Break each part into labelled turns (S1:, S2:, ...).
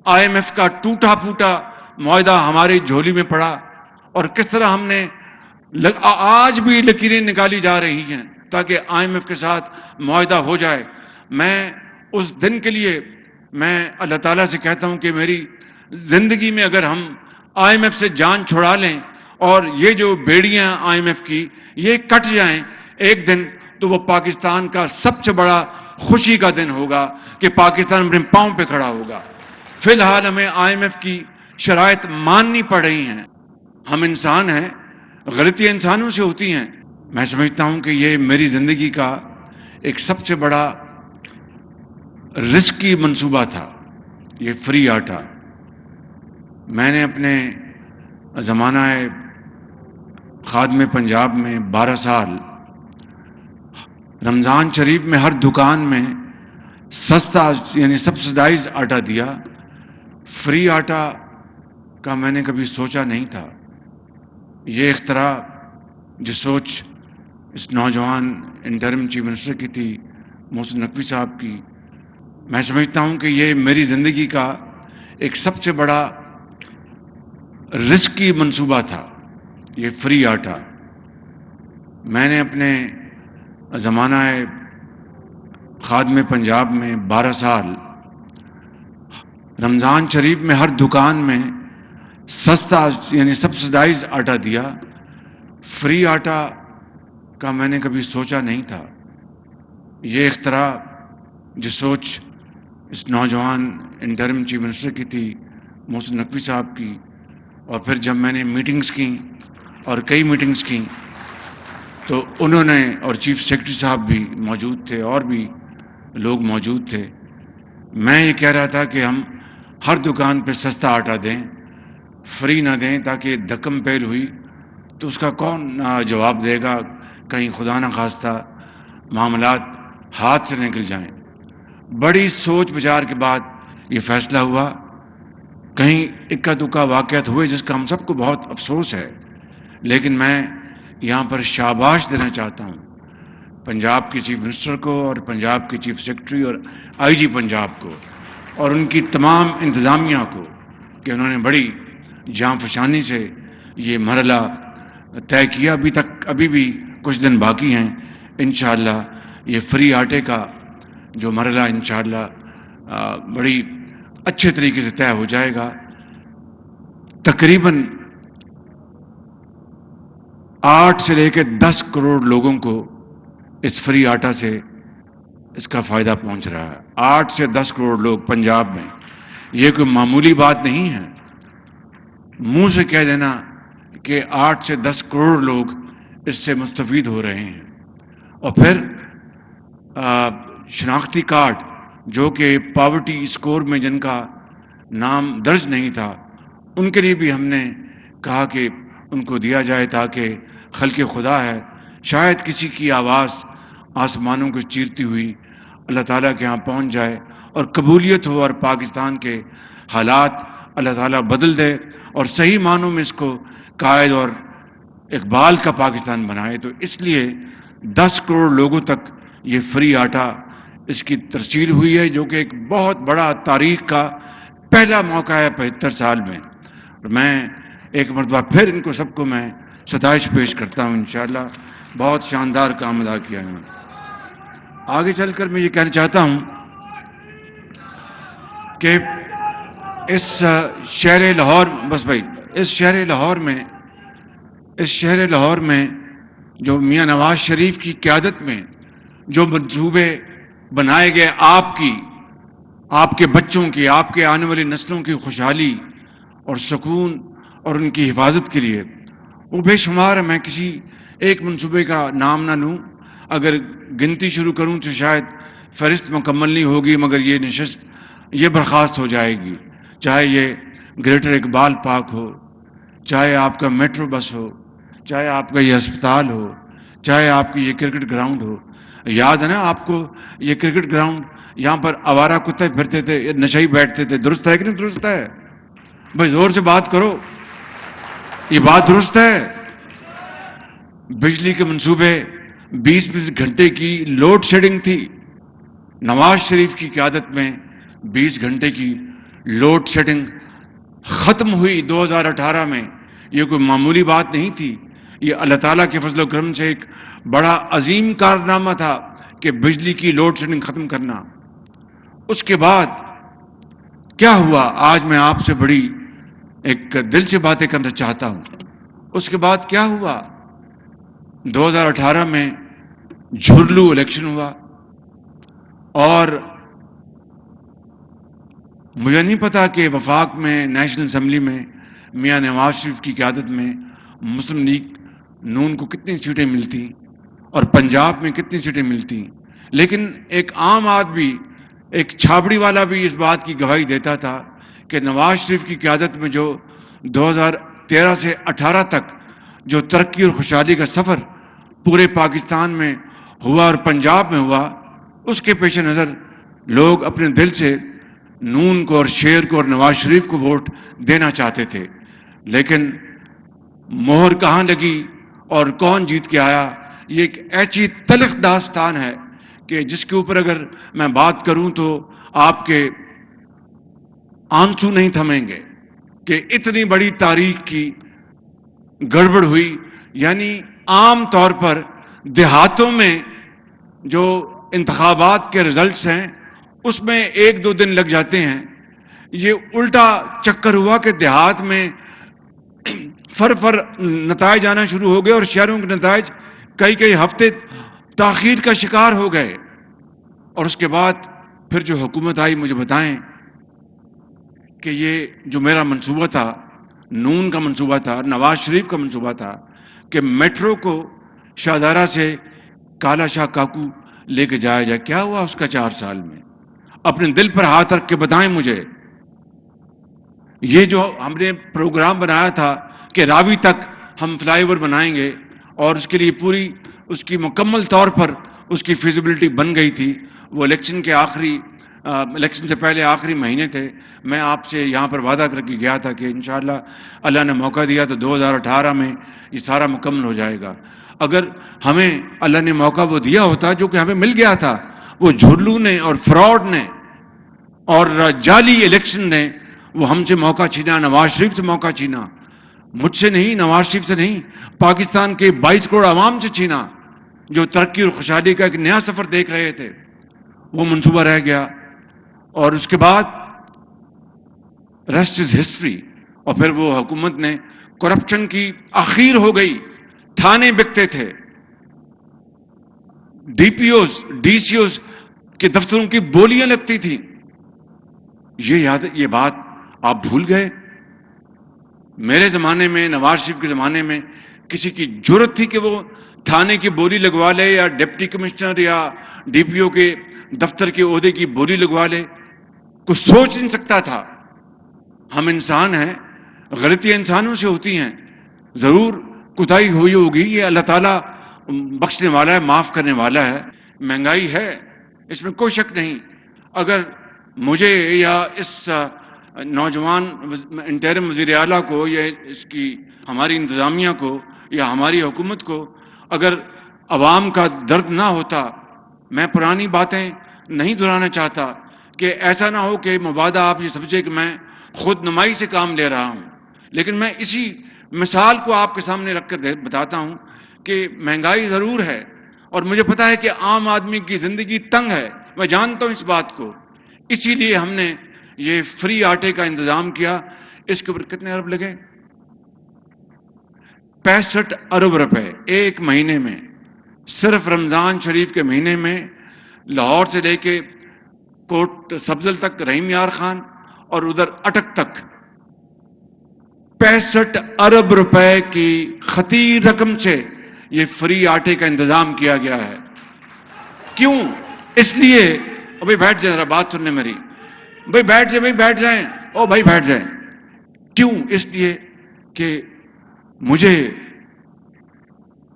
S1: IMF کا ٹوٹا پھوٹا معاہدہ ہماری جھولی میں پڑا اور کس طرح ہم نے آج بھی لکیریں نکالی جا رہی ہیں تاکہ IMF کے ساتھ معاہدہ ہو جائے. میں اس دن کے لیے میں اللہ تعالیٰ سے کہتا ہوں کہ میری زندگی میں اگر ہم IMF سے جان چھڑا لیں اور یہ جو بیڑیاں IMF کی یہ کٹ جائیں ایک دن، تو وہ پاکستان کا سب سے بڑا خوشی کا دن ہوگا کہ پاکستان اپنے پاؤں پہ کھڑا ہوگا. فی الحال ہمیں IMF کی شرائط ماننی پڑ رہی ہیں. ہم انسان ہیں، غلطیاں انسانوں سے ہوتی ہیں. میں سمجھتا ہوں کہ یہ میری زندگی کا ایک سب سے بڑا رسکی منصوبہ تھا، یہ فری آٹا. میں نے اپنے زمانہ خادم پنجاب میں 12 سال رمضان شریف میں ہر دکان میں سستا یعنی سبسڈائز آٹا دیا. فری آٹا کا میں نے کبھی سوچا نہیں تھا. یہ اختراع جو سوچ اس نوجوان انٹرم چیف منسٹر کی تھی، محسن نقوی صاحب کی، میں سمجھتا ہوں کہ یہ میری زندگی کا ایک سب سے بڑا رسکی منصوبہ تھا، یہ فری آٹا. میں نے اپنے زمانہ خادم پنجاب میں 12 سال رمضان شریف میں ہر دکان میں سستا یعنی سبسڈائز آٹا دیا. فری آٹا کا میں نے کبھی سوچا نہیں تھا. یہ اختراع جو سوچ اس نوجوان انٹرم چیف منسٹر کی تھی، محسن نقوی صاحب کی، اور پھر جب میں نے میٹنگز کی اور کئی میٹنگز کی تو انہوں نے، اور چیف سیکرٹری صاحب بھی موجود تھے اور بھی لوگ موجود تھے، میں یہ کہہ رہا تھا کہ ہم ہر دکان پہ سستا آٹا دیں، فری نہ دیں، تاکہ دھکم پہل ہوئی تو اس کا کون جواب دے گا، کہیں خدا نہ خواستہ معاملات ہاتھ سے نکل جائیں. بڑی سوچ بچار کے بعد یہ فیصلہ ہوا. کہیں اکا دکا واقعات ہوئے جس کا ہم سب کو بہت افسوس ہے، لیکن میں یہاں پر شاباش دینا چاہتا ہوں پنجاب کے چیف منسٹر کو اور پنجاب کے چیف سیکرٹری اور IG پنجاب کو اور ان کی تمام انتظامیہ کو کہ انہوں نے بڑی جاں فشانی سے یہ مرحلہ طے کیا. ابھی بھی کچھ دن باقی ہیں. انشاءاللہ یہ فری آٹے کا جو مرحلہ انشاءاللہ بڑی اچھے طریقے سے طے ہو جائے گا. تقریباً 8 سے لے کے 10 کروڑ لوگوں کو اس فری آٹا سے اس کا فائدہ پہنچ رہا ہے. 8 سے 10 کروڑ لوگ پنجاب میں. یہ کوئی معمولی بات نہیں ہے. منہ سے کہہ دینا کہ 8 سے 10 کروڑ لوگ اس سے مستفید ہو رہے ہیں. اور پھر شناختی کارڈ جو کہ پاورٹی اسکور میں جن کا نام درج نہیں تھا، ان کے لیے بھی ہم نے کہا کہ ان کو دیا جائے تاکہ خلق خدا ہے، شاید کسی کی آواز آسمانوں کو چیرتی ہوئی اللہ تعالیٰ کے ہاں پہنچ جائے اور قبولیت ہو اور پاکستان کے حالات اللہ تعالیٰ بدل دے اور صحیح معنوں میں اس کو قائد اور اقبال کا پاکستان بنائے. تو اس لیے 10 کروڑ لوگوں تک یہ فری آٹا اس کی ترسیل ہوئی ہے، جو کہ ایک بہت بڑا تاریخ کا پہلا موقع ہے 75 سال میں. میں ایک مرتبہ پھر ان کو سب کو میں ستائش پیش کرتا ہوں. انشاءاللہ بہت شاندار کام ادا کیا ہے. آگے چل کر میں یہ کہنا چاہتا ہوں کہ اس شہر لاہور میں جو میاں نواز شریف کی قیادت میں جو منصوبے بنائے گئے آپ کے بچوں کی، آپ کے آنے والی نسلوں کی خوشحالی اور سکون اور ان کی حفاظت کے لیے، وہ بے شمار ہے. میں کسی ایک منصوبے کا نام نہ لوں، اگر گنتی شروع کروں تو شاید فہرست مکمل نہیں ہوگی، مگر یہ نشست یہ برخاست ہو جائے گی. چاہے یہ گریٹر اقبال پارک ہو، چاہے آپ کا میٹرو بس ہو، چاہے آپ کا یہ ہسپتال ہو، چاہے آپ کی یہ کرکٹ گراؤنڈ ہو. یاد ہے نا آپ کو یہ کرکٹ گراؤنڈ، یہاں پر آوارہ کتے پھرتے تھے، نشئی بیٹھتے تھے. درست ہے کہ نہیں درست ہے؟ بھائی زور سے بات کرو، یہ بات درست ہے؟ بجلی کے منصوبے، 20 گھنٹے کی لوڈ شیڈنگ تھی. نواز شریف کی قیادت میں 20 گھنٹے کی لوڈ شیڈنگ ختم ہوئی 2018 میں، یہ کوئی معمولی بات نہیں تھی، یہ اللہ تعالیٰ کے فضل و کرم سے ایک بڑا عظیم کارنامہ تھا کہ بجلی کی لوڈ شیڈنگ ختم کرنا۔ اس کے بعد کیا ہوا، آج میں آپ سے بڑی ایک دل سے باتیں کرنا چاہتا ہوں۔ اس کے بعد کیا ہوا، 2018 میں جھرلو الیکشن ہوا، اور مجھے نہیں پتا کہ وفاق میں نیشنل اسمبلی میں میاں نواز شریف کی قیادت میں مسلم لیگ نون کو کتنی سیٹیں ملتی اور پنجاب میں کتنی سیٹیں ملتی، لیکن ایک عام آدمی، ایک چھاپڑی والا بھی اس بات کی گواہی دیتا تھا کہ نواز شریف کی قیادت میں جو 2013 سے 18 تک جو ترقی اور خوشحالی کا سفر پورے پاکستان میں ہوا اور پنجاب میں ہوا، اس کے پیش نظر لوگ اپنے دل سے نون کو اور شیر کو اور نواز شریف کو ووٹ دینا چاہتے تھے، لیکن مہر کہاں لگی اور کون جیت کے آیا، یہ ایک ایسی تلخ داستان ہے کہ جس کے اوپر اگر میں بات کروں تو آپ کے آنسو نہیں تھمیں گے کہ اتنی بڑی تاریخ کی گڑبڑ ہوئی۔ یعنی عام طور پر دیہاتوں میں جو انتخابات کے رزلٹس ہیں اس میں 1-2 دن لگ جاتے ہیں، یہ الٹا چکر ہوا کہ دیہات میں فر نتائج آنا شروع ہو گئے اور شہروں کے نتائج کئی ہفتے تاخیر کا شکار ہو گئے۔ اور اس کے بعد پھر جو حکومت آئی، مجھے بتائیں کہ یہ جو میرا منصوبہ تھا، نون کا منصوبہ تھا، نواز شریف کا منصوبہ تھا کہ میٹرو کو شاہدارہ سے کالا شاہ کاکو لے کے جایا جائے، کیا ہوا اس کا 4 سال میں؟ اپنے دل پر ہاتھ رکھ کے بتائیں مجھے۔ یہ جو ہم نے پروگرام بنایا تھا کہ راوی تک ہم فلائی اوور بنائیں گے اور اس کے لیے پوری اس کی مکمل طور پر اس کی فیزیبلٹی بن گئی تھی، وہ الیکشن سے پہلے آخری مہینے تھے، میں آپ سے یہاں پر وعدہ کر کے گیا تھا کہ انشاءاللہ اللہ نے موقع دیا تو 2018 میں یہ سارا مکمل ہو جائے گا۔ اگر ہمیں اللہ نے موقع وہ دیا ہوتا جو کہ ہمیں مل گیا تھا، وہ جھرلو نے اور فراڈ نے اور جعلی الیکشن نے وہ ہم سے موقع چھینا، نواز شریف سے موقع چھینا، مجھ سے نہیں، نواز شریف سے نہیں، پاکستان کے 22 کروڑ عوام سے چھینا جو ترقی اور خوشحالی کا ایک نیا سفر دیکھ رہے تھے۔ وہ منصوبہ رہ گیا اور اس کے بعد ریسٹ از ہسٹری۔ اور پھر وہ حکومت نے کرپشن کی اخیر ہو گئی، تھانے بکتے تھے، D P Os D C Os کے دفتروں کی بولیاں لگتی تھیں۔ یہ بات آپ بھول گئے؟ میرے زمانے میں، نواز شریف کے زمانے میں کسی کی جرت تھی کہ وہ تھانے کی بولی لگوا لے یا ڈپٹی کمشنر یا ڈی پی او کے دفتر کے عہدے کی بولی لگوا لے؟ کوئی سوچ نہیں سکتا تھا۔ ہم انسان ہیں، غلطیاں انسانوں سے ہوتی ہیں، ضرور کوتاہی ہوئی ہوگی، یہ اللہ تعالیٰ بخشنے والا ہے، معاف کرنے والا ہے۔ مہنگائی ہے، اس میں کوئی شک نہیں۔ اگر مجھے یا اس نوجوان انٹرم وزیر اعلیٰ کو یا اس کی ہماری انتظامیہ کو یا ہماری حکومت کو اگر عوام کا درد نہ ہوتا، میں پرانی باتیں نہیں دہرانا چاہتا کہ ایسا نہ ہو کہ مبادہ آپ یہ سمجھے کہ میں خود نمائی سے کام لے رہا ہوں، لیکن میں اسی مثال کو آپ کے سامنے رکھ کر بتاتا ہوں کہ مہنگائی ضرور ہے اور مجھے پتا ہے کہ عام آدمی کی زندگی تنگ ہے، میں جانتا ہوں اس بات کو، اسی لیے ہم نے یہ فری آٹے کا انتظام کیا۔ اس کے اوپر کتنے ارب لگے؟ 65 ارب روپے ایک مہینے میں، صرف رمضان شریف کے مہینے میں لاہور سے لے کے کوٹ سبزل تک، رحیم یار خان اور ادھر اٹک تک 65 ارب روپے کی خطیر رقم سے یہ فری آٹے کا انتظام کیا گیا ہے۔ کیوں؟ اس لیے ابھی بیٹھ جائیں، ذرا بات سننے میری، بھائی بیٹھ جائیں، بھائی بیٹھ جائیں، او بھائی بیٹھ جائیں۔ کیوں؟ اس لیے کہ مجھے،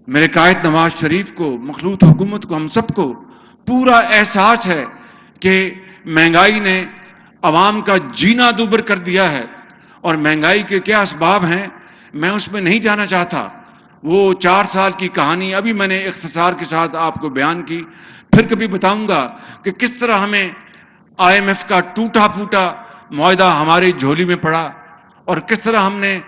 S1: میرے قائد نواز شریف کو، مخلوط حکومت کو، ہم سب کو پورا احساس ہے کہ مہنگائی نے عوام کا جینا دوبر کر دیا ہے، اور مہنگائی کے کیا اسباب ہیں میں اس میں نہیں جانا چاہتا۔ وہ 4 سال کی کہانی ابھی میں نے اختصار کے ساتھ آپ کو بیان کی، پھر کبھی بتاؤں گا کہ کس طرح ہمیں IMF کا ٹوٹا پھوٹا معاہدہ ہماری جھولی میں پڑا اور کس طرح ہم نے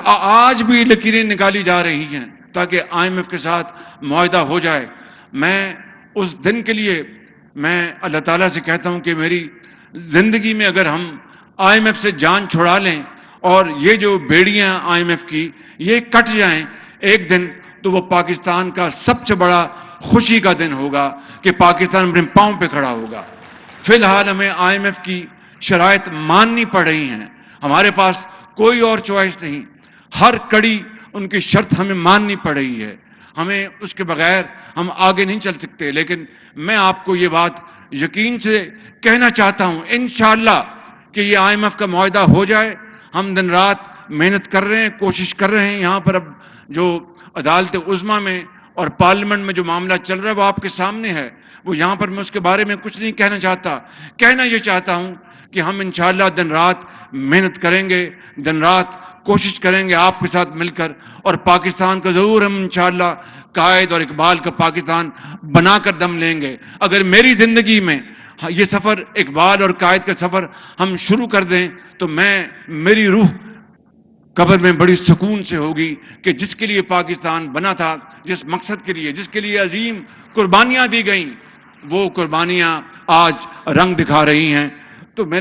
S1: آج بھی لکیریں نکالی جا رہی ہیں تاکہ IMF کے ساتھ معاہدہ ہو جائے. میں اس دن کے لیے میں اللہ تعالیٰ سے کہتا ہوں کہ میری زندگی میں اگر ہم IMF سے جان چھڑا لیں اور یہ جو بیڑیاں IMF کی یہ کٹ جائیں ایک دن, تو وہ پاکستان کا سب سے بڑا خوشی کا دن ہوگا کہ پاکستان اپنے پاؤں پہ کھڑا ہوگا. فی الحال ہمیں IMF کی شرائط ماننی پڑ رہی ہیں, ہمارے پاس کوئی اور چوائس نہیں, ہر کڑی ان کی شرط ہمیں ماننی پڑ رہی ہے, ہمیں اس کے بغیر ہم آگے نہیں چل سکتے. لیکن میں آپ کو یہ بات یقین سے کہنا چاہتا ہوں انشاءاللہ کہ یہ IMF کا معاہدہ ہو جائے. ہم دن رات محنت کر رہے ہیں, کوشش کر رہے ہیں. یہاں پر اب جو عدالت عظمیٰ میں اور پارلیمنٹ میں جو معاملہ چل رہا ہے وہ آپ کے سامنے ہے, وہ یہاں پر میں اس کے بارے میں کچھ نہیں کہنا چاہتا. کہنا یہ چاہتا ہوں کہ ہم انشاءاللہ دن رات محنت کریں گے, دن رات کوشش کریں گے آپ کے ساتھ مل کر, اور پاکستان کا ضرور ہم انشاءاللہ قائد اور اقبال کا پاکستان بنا کر دم لیں گے. اگر میری زندگی میں یہ سفر اقبال اور قائد کا سفر ہم شروع کر دیں تو میری روح قبر میں بڑی سکون سے ہوگی کہ جس کے لیے پاکستان بنا تھا, جس مقصد کے لیے, جس کے لیے عظیم قربانیاں دی گئیں, وہ قربانیاں آج رنگ دکھا رہی ہیں. تو میرے